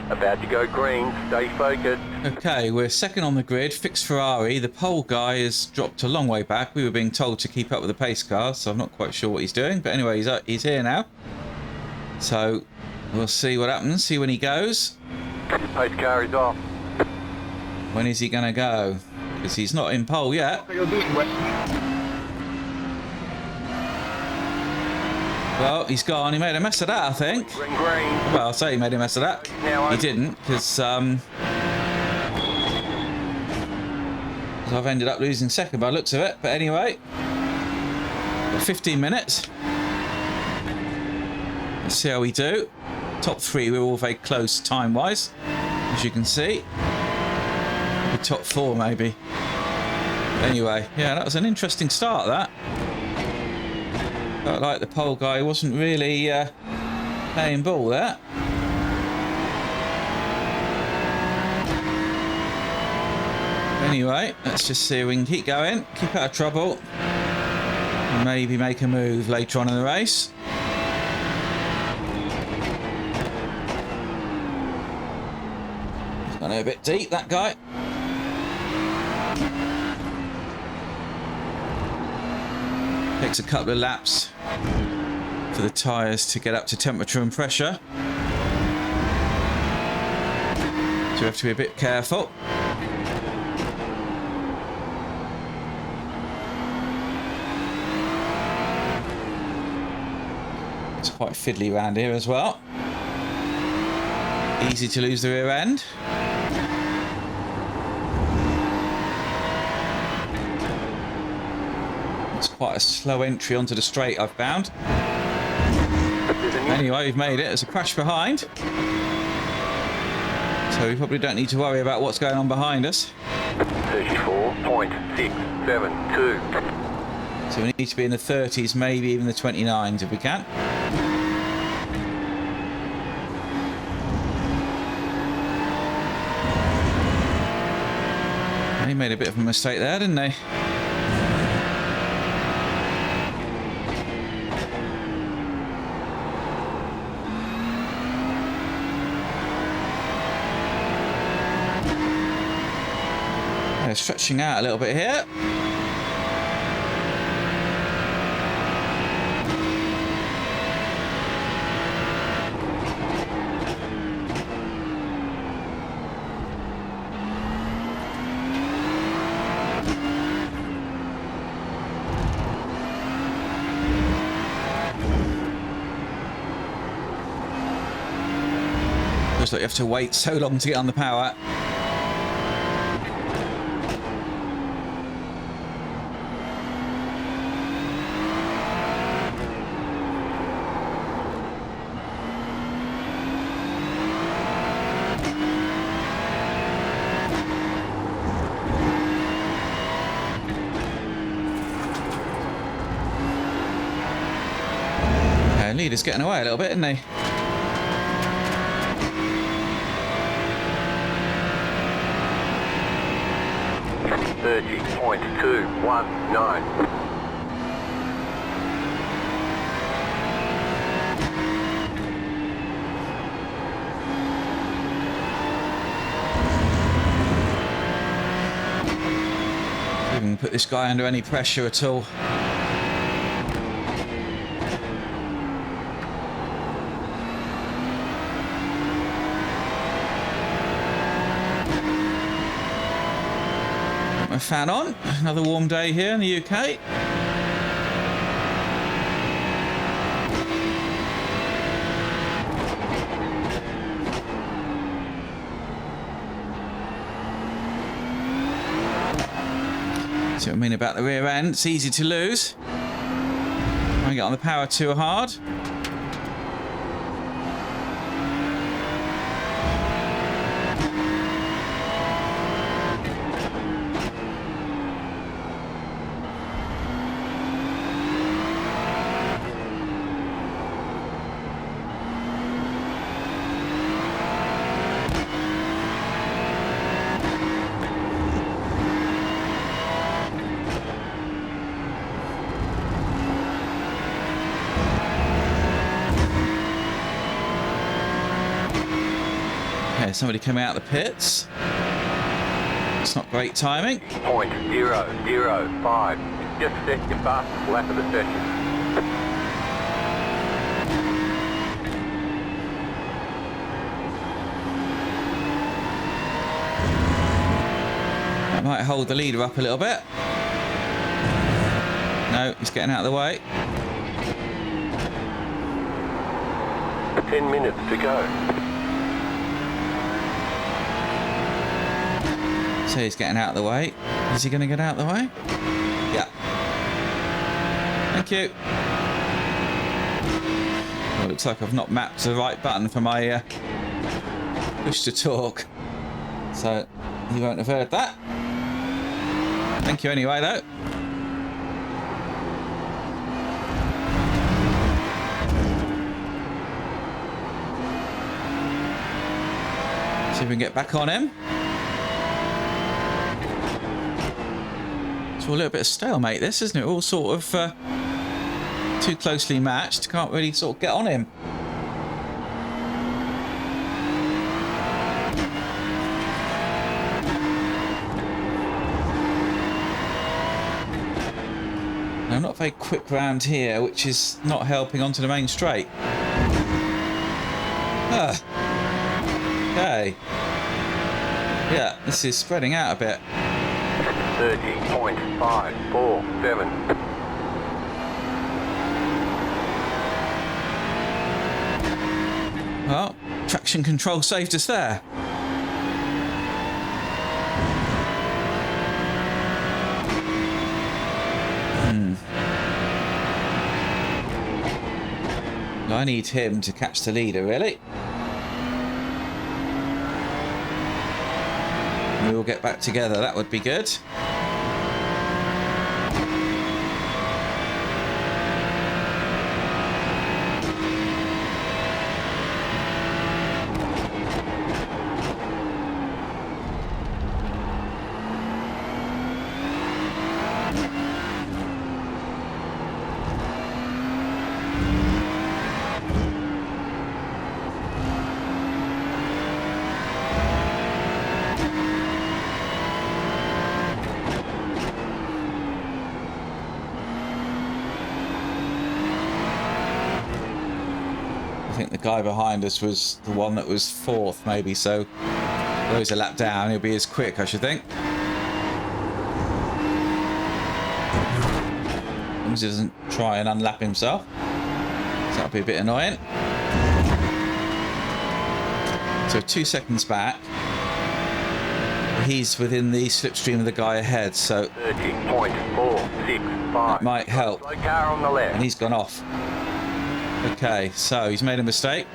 About to go green. Stay focused. Okay, we're second on the grid. Fixed Ferrari. The pole guy has dropped a long way back. We were being told to keep up with the pace car, so I'm not quite sure what he's doing. But anyway, he's here now. So we'll see what happens. See when he goes. Pace car is off. When is he going to go? Because he's not in pole yet. Well, he's gone. He made a mess of that, I think. Green. Well, I'll say he made a mess of that. He didn't, because I've ended up losing second by the looks of it. But anyway, 15 minutes. Let's see how we do. Top three, we're all very close time-wise, as you can see. Maybe top four, maybe. Anyway, yeah, that was an interesting start, that. Felt like the pole guy wasn't really playing ball there. Anyway, let's just see if we can keep going, keep out of trouble, and maybe make a move later on in the race. He's gone a bit deep, that guy. Takes a couple of laps for the tyres to get up to temperature and pressure. So we have to be a bit careful. It's quite fiddly around here as well. Easy to lose the rear end. Quite a slow entry onto the straight, I've found. Anyway, we've made it. There's a crash behind, so we probably don't need to worry about what's going on behind us. 34.672. So we need to be in the 30s, maybe even the 29s if we can. They made a bit of a mistake there, didn't they? Stretching out a little bit here. Looks like you have to wait so long to get on the power. Leader's getting away a little bit, isn't he? .219. See if we can put this guy under any pressure at all. My fan on. Another warm day here in the UK. See what I mean about the rear end? It's easy to lose. I get on the power too hard. Okay, somebody coming out of the pits. It's not great timing. 0.005. Just set your fastest lap of the session. That might hold the leader up a little bit. No, he's getting out of the way. 10 minutes to go. So he's getting out of the way. Is he going to get out of the way? Yeah. Thank you. Well, it looks like I've not mapped the right button for my push to talk. So you won't have heard that. Thank you anyway, though. See if we can get back on him. It's all a little bit of stalemate, this, isn't it? All sort of too closely matched. Can't really sort of get on him. I'm not very quick round here, which is not helping onto the main straight. Okay. Yeah, this is spreading out a bit. 30.547. Well, traction control saved us there. I need him to catch the leader, really. We will get back together, that would be good. I think the guy behind us was the one that was fourth, maybe, so though he's a lap down, he'll be as quick, I should think. As long as he doesn't try and unlap himself. So that'll be a bit annoying. So 2 seconds back. He's within the slipstream of the guy ahead, so 30.465. that might help. Slow car on the left. And he's gone off. Okay, so he's made a mistake.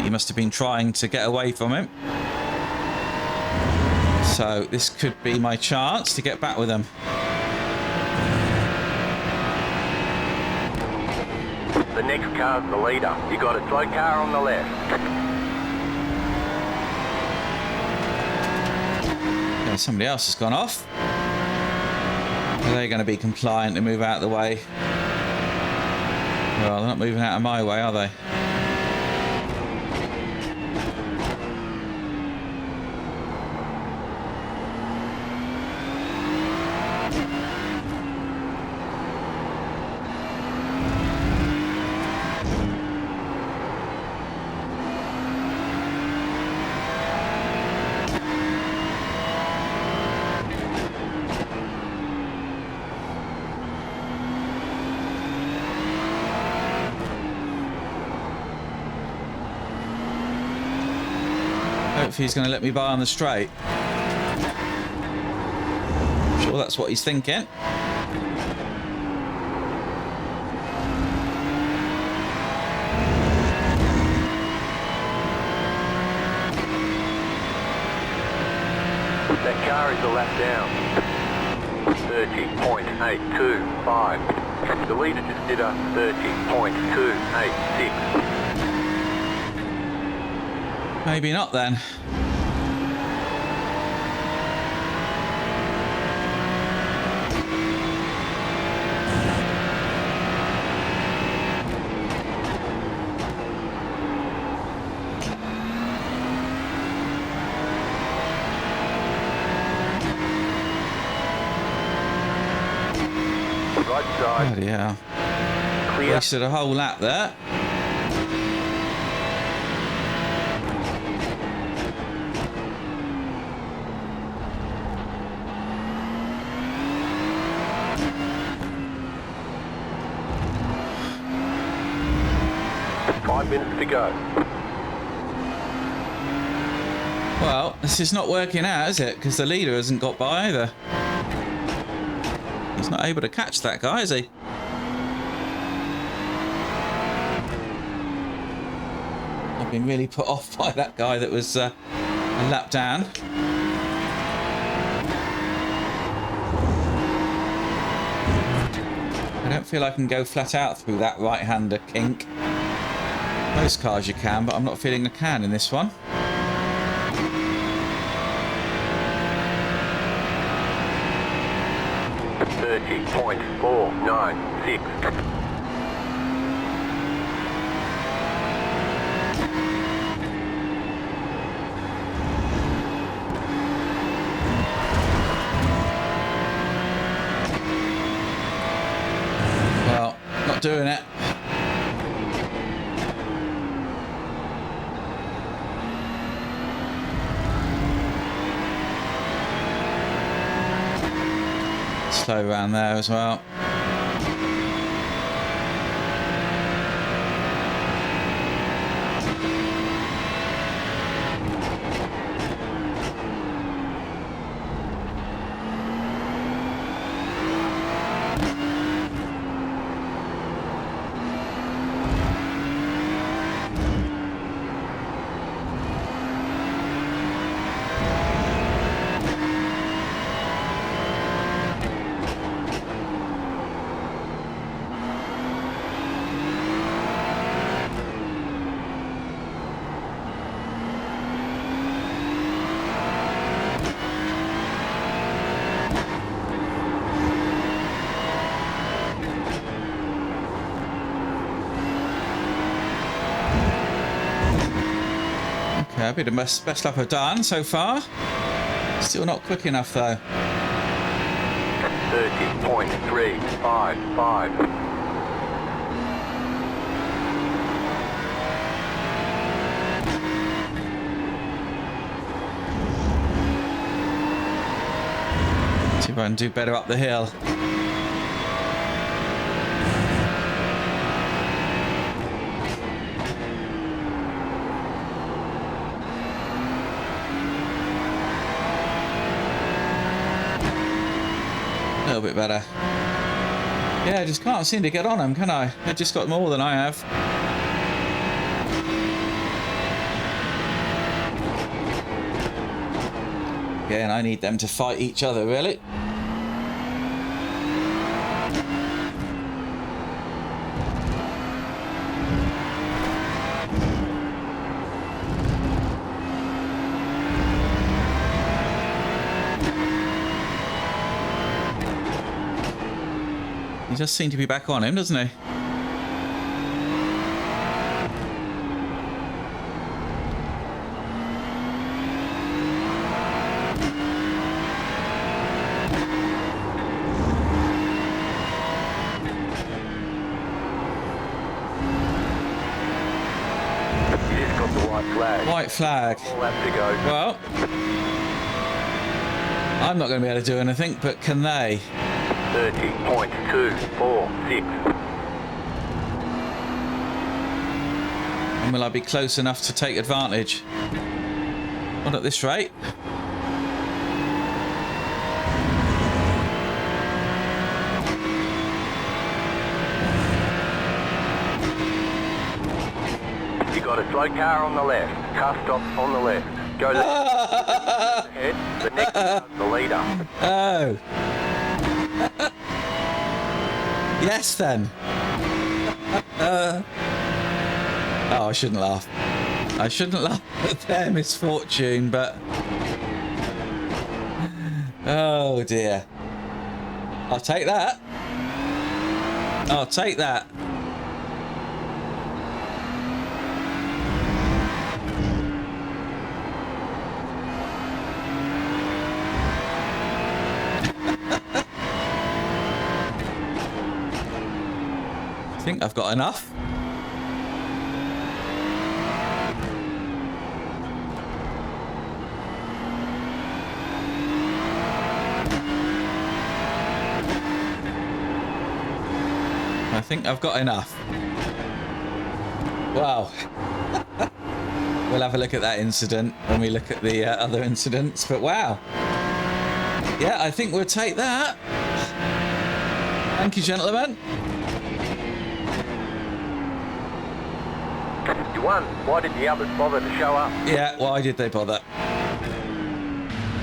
He must have been trying to get away from him. So this could be my chance to get back with him. The next car's the leader. You got a slow car on the left. Okay, somebody else has gone off. Are they going to be compliant and move out of the way? Well, they're not moving out of my way, are they? Hopefully he's going to let me by on the straight. I'm sure that's what he's thinking. That car is a lap down. 30.825. The leader just did a 30.286. Maybe not then. inside. Bloody hell. Clear. Wasted a whole lap there. Five minutes to go. Well, this is not working out, is it? Because the leader hasn't got by either. He's not able to catch that guy, is he? I've been really put off by that guy that was a lap down. I don't feel I can go flat out through that right-hander kink. Most cars you can, but I'm not feeling I can in this one. .496. Well, not doing it. Slow around there as well. Okay, it'll be the best lap I've done so far. Still not quick enough though. 30.355. See if I can do better up the hill. A little bit better. Yeah, I just can't seem to get on them, can I? They've just got more than I have. Again, I need them to fight each other, really. He just seemed to be back on him, doesn't he? You just got the white flag. White flag. All lap to go. Well, I'm not going to be able to do anything, but can they? 30.246. And will I be close enough to take advantage? Not at this rate. You got a slow car on the left. Car stop on the left. Go left. Ahead. The next car's the leader. Oh. Yes, then. Oh, I shouldn't laugh. I shouldn't laugh at their misfortune, but... Oh, dear. I'll take that. I'll take that. think I've got enough. I think I've got enough. Wow. We'll have a look at that incident when we look at the other incidents, but wow. Yeah, I think we'll take that. Thank you, gentlemen. You won. Why did the others bother to show up? Yeah, why did they bother?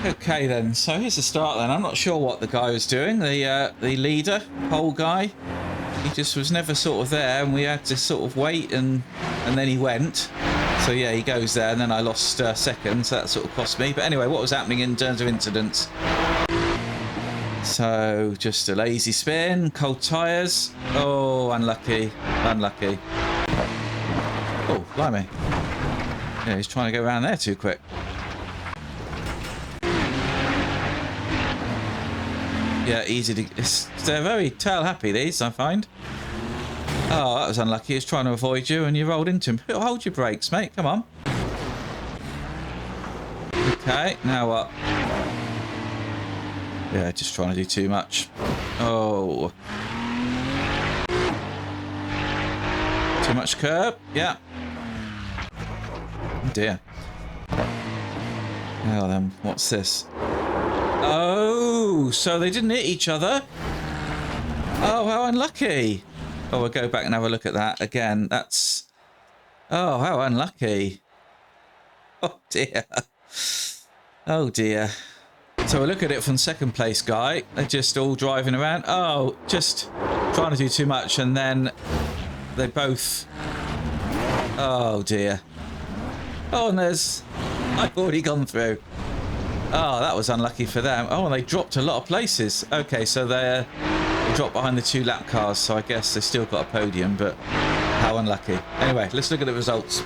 Okay then, so here's the start then. I'm not sure what the guy was doing, the leader, pole guy. He just was never sort of there, and we had to sort of wait, and then he went. So yeah, he goes there, and then I lost seconds. That sort of cost me. But anyway, what was happening in terms of incidents? So just a lazy spin, cold tyres. Oh, unlucky, unlucky. Oh, blimey. Yeah, he's trying to go around there too quick. Yeah, easy to... They're very tail happy, these, I find. Oh, that was unlucky. He was trying to avoid you and you rolled into him. Hold your brakes, mate. Come on. Okay, now what? Yeah, just trying to do too much. Oh. Too much curb? Yeah. Oh dear. Now then, what's this? Oh, so they didn't hit each other? Oh, how unlucky. Oh, we'll go back and have a look at that again. That's... Oh, how unlucky. Oh, dear. Oh, dear. So we'll look at it from second place guy. They're just all driving around. Oh, just trying to do too much, and then they both... Oh, dear. Oh, and there's... I've already gone through. Oh, that was unlucky for them. Oh, and they dropped a lot of places. Okay, so they dropped behind the 2 lap cars, so I guess they still got a podium, but how unlucky. Anyway, let's look at the results.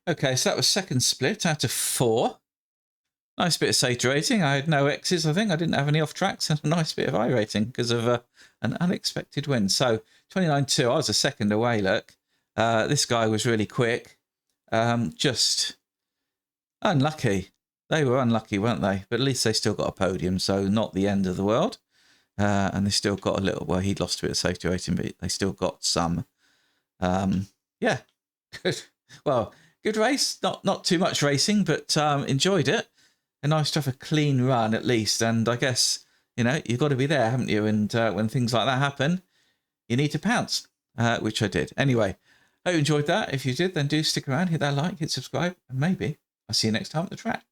Okay, so that was second split out of 4. Nice bit of safety rating. I had no X's, I think. I didn't have any off tracks, and a nice bit of I rating because of an unexpected win. So 29.2, I was a second away, look. This guy was really quick. Just unlucky. They were unlucky, weren't they? But at least they still got a podium, so not the end of the world. And they still got a little... Well, he'd lost a bit of safety rating, but they still got some. Yeah, good. Well, good race. Not too much racing, but enjoyed it. And nice to have a clean run at least. And I guess, you know, you've got to be there, haven't you? And when things like that happen, you need to pounce, which I did. Anyway, hope you enjoyed that. If you did, then do stick around, hit that like, hit subscribe, and maybe I'll see you next time at the track.